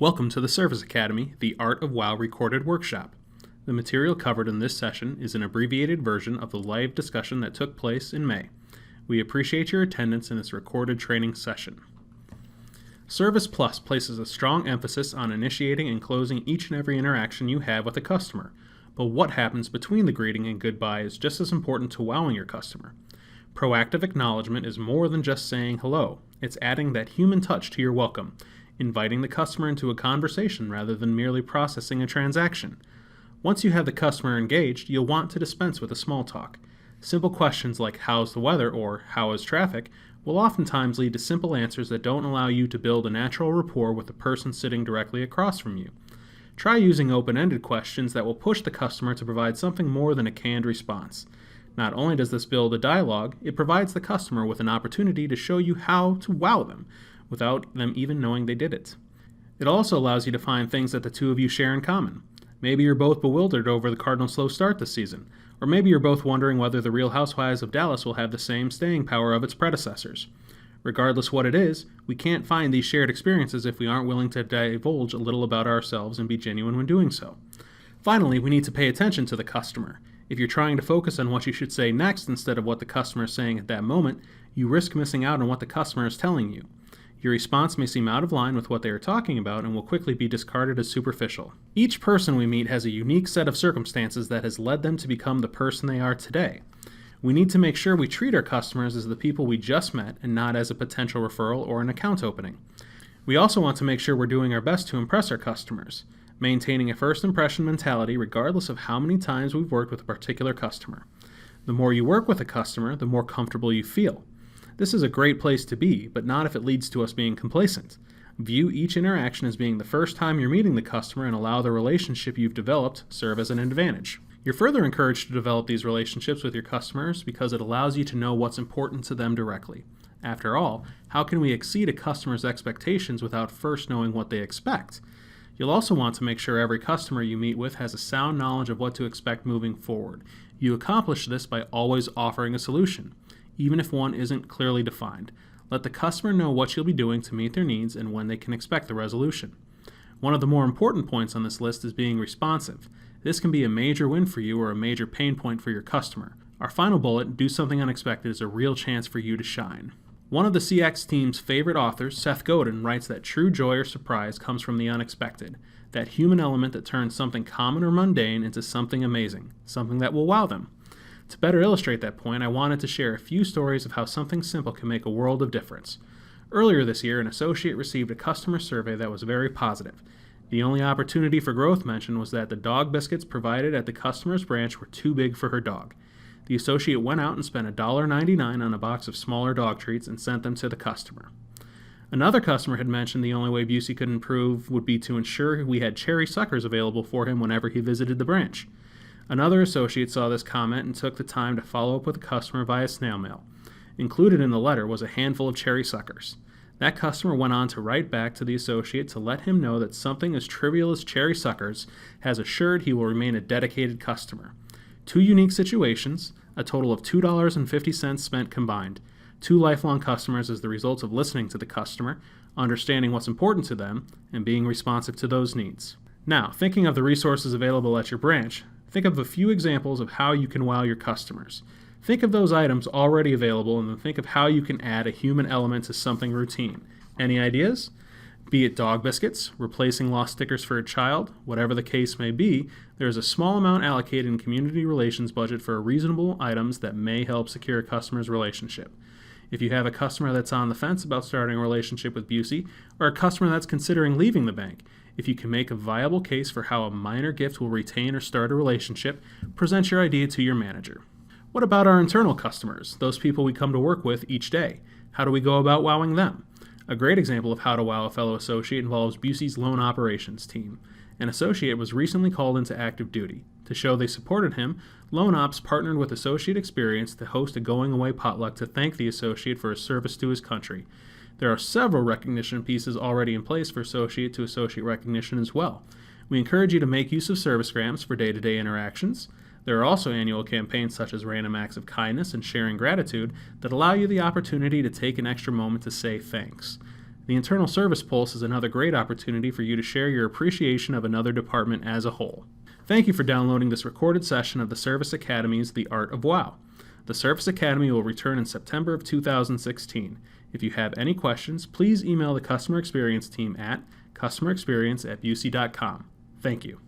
Welcome to the Service Academy, the Art of WoW recorded workshop. The material covered in this session is an abbreviated version of the live discussion that took place in May. We appreciate your attendance in this recorded training session. Service Plus places a strong emphasis on initiating and closing each and every interaction you have with a customer, but what happens between the greeting and goodbye is just as important to wowing your customer. Proactive acknowledgement is more than just saying hello. It's adding that human touch to your welcome, inviting the customer into a conversation rather than merely processing a transaction. Once you have the customer engaged, you'll want to dispense with the small talk. Simple questions like how's the weather or how is traffic will oftentimes lead to simple answers that don't allow you to build a natural rapport with the person sitting directly across from you. Try using open-ended questions that will push the customer to provide something more than a canned response. Not only does this build a dialogue, it provides the customer with an opportunity to show you how to wow them without them even knowing they did it. It also allows you to find things that the two of you share in common. Maybe you're both bewildered over the Cardinals' slow start this season, or maybe you're both wondering whether the Real Housewives of Dallas will have the same staying power of its predecessors. Regardless what it is, we can't find these shared experiences if we aren't willing to divulge a little about ourselves and be genuine when doing so. Finally, we need to pay attention to the customer. If you're trying to focus on what you should say next instead of what the customer is saying at that moment, you risk missing out on what the customer is telling you. Your response may seem out of line with what they are talking about and will quickly be discarded as superficial. Each person we meet has a unique set of circumstances that has led them to become the person they are today. We need to make sure we treat our customers as the people we just met and not as a potential referral or an account opening. We also want to make sure we're doing our best to impress our customers, maintaining a first impression mentality regardless of how many times we've worked with a particular customer. The more you work with a customer, the more comfortable you feel. This is a great place to be, but not if it leads to us being complacent. View each interaction as being the first time you're meeting the customer and allow the relationship you've developed serve as an advantage. You're further encouraged to develop these relationships with your customers because it allows you to know what's important to them directly. After all, how can we exceed a customer's expectations without first knowing what they expect? You'll also want to make sure every customer you meet with has a sound knowledge of what to expect moving forward. You accomplish this by always offering a solution, even if one isn't clearly defined. Let the customer know what you'll be doing to meet their needs and when they can expect the resolution. One of the more important points on this list is being responsive. This can be a major win for you or a major pain point for your customer. Our final bullet, do something unexpected, is a real chance for you to shine. One of the CX team's favorite authors, Seth Godin, writes that true joy or surprise comes from the unexpected, that human element that turns something common or mundane into something amazing, something that will wow them. To better illustrate that point, I wanted to share a few stories of how something simple can make a world of difference. Earlier this year, an associate received a customer survey that was very positive. The only opportunity for growth mentioned was that the dog biscuits provided at the customer's branch were too big for her dog. The associate went out and spent $1.99 on a box of smaller dog treats and sent them to the customer. Another customer had mentioned the only way Busey could improve would be to ensure we had cherry suckers available for him whenever he visited the branch. Another associate saw this comment and took the time to follow up with the customer via snail mail. Included in the letter was a handful of cherry suckers. That customer went on to write back to the associate to let him know that something as trivial as cherry suckers has assured he will remain a dedicated customer. Two unique situations, a total of $2.50 spent combined. Two lifelong customers as the result of listening to the customer, understanding what's important to them, and being responsive to those needs. Now, thinking of the resources available at your branch, think of a few examples of how you can wow your customers. Think of those items already available and then think of how you can add a human element to something routine. Any ideas? Be it dog biscuits, replacing lost stickers for a child, whatever the case may be, there is a small amount allocated in community relations budget for reasonable items that may help secure a customer's relationship. If you have a customer that's on the fence about starting a relationship with Busey, or a customer that's considering leaving the bank, if you can make a viable case for how a minor gift will retain or start a relationship, present your idea to your manager. What about our internal customers, those people we come to work with each day? How do we go about wowing them? A great example of how to wow a fellow associate involves Busey's loan operations team. An associate was recently called into active duty. To show they supported him, Loan Ops partnered with Associate Experience to host a going-away potluck to thank the associate for his service to his country. There are several recognition pieces already in place for associate-to-associate recognition as well. We encourage you to make use of servicegrams for day-to-day interactions. There are also annual campaigns such as Random Acts of Kindness and Sharing Gratitude that allow you the opportunity to take an extra moment to say thanks. The Internal Service Pulse is another great opportunity for you to share your appreciation of another department as a whole. Thank you for downloading this recorded session of the Service Academy's The Art of WOW. The Service Academy will return in September of 2016. If you have any questions, please email the Customer Experience team at customerexperience@busey.com. Thank you.